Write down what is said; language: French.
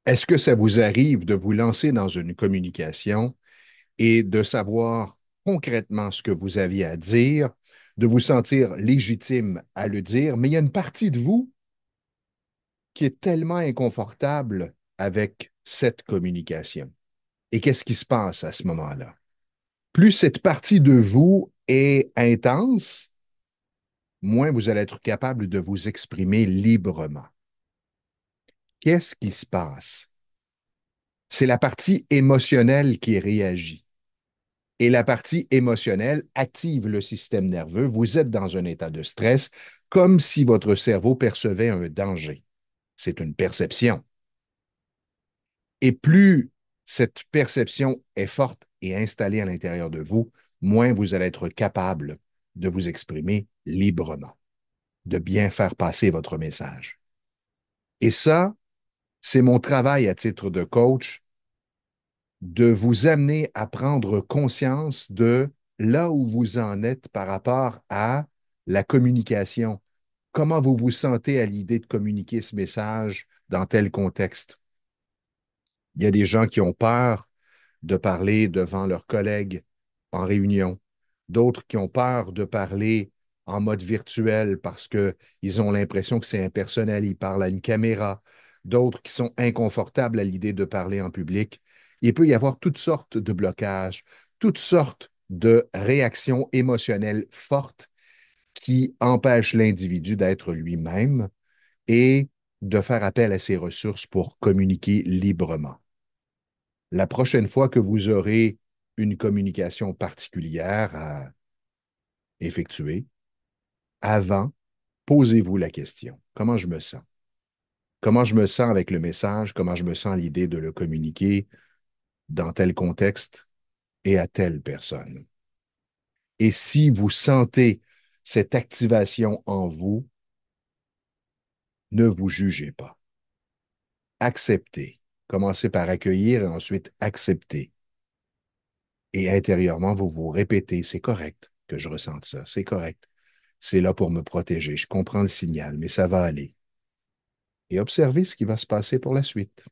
Est-ce que ça vous arrive de vous lancer dans une communication et de savoir concrètement ce que vous aviez à dire, de vous sentir légitime à le dire, mais il y a une partie de vous qui est tellement inconfortable avec cette communication? Et qu'est-ce qui se passe à ce moment-là? Plus cette partie de vous est intense, moins vous allez être capable de vous exprimer librement. Qu'est-ce qui se passe? C'est la partie émotionnelle qui réagit. Et la partie émotionnelle active le système nerveux. Vous êtes dans un état de stress comme si votre cerveau percevait un danger. C'est une perception. Et plus cette perception est forte et installée à l'intérieur de vous, moins vous allez être capable de vous exprimer librement, de bien faire passer votre message. Et ça, c'est mon travail à titre de coach, de vous amener à prendre conscience de là où vous en êtes par rapport à la communication. Comment vous vous sentez à l'idée de communiquer ce message dans tel contexte? Il y a des gens qui ont peur de parler devant leurs collègues en réunion, d'autres qui ont peur de parler en mode virtuel parce qu'ils ont l'impression que c'est impersonnel, ils parlent à une caméra, d'autres qui sont inconfortables à l'idée de parler en public. Il peut y avoir toutes sortes de blocages, toutes sortes de réactions émotionnelles fortes qui empêchent l'individu d'être lui-même et de faire appel à ses ressources pour communiquer librement. La prochaine fois que vous aurez une communication particulière à effectuer, avant, posez-vous la question. Comment je me sens? Comment je me sens avec le message? Comment je me sens à l'idée de le communiquer dans tel contexte et à telle personne? Et si vous sentez cette activation en vous, ne vous jugez pas. Acceptez. Commencez par accueillir et ensuite accepter. Et intérieurement, vous vous répétez, c'est correct que je ressente ça, c'est correct. C'est là pour me protéger. Je comprends le signal, mais ça va aller. Et observez ce qui va se passer pour la suite.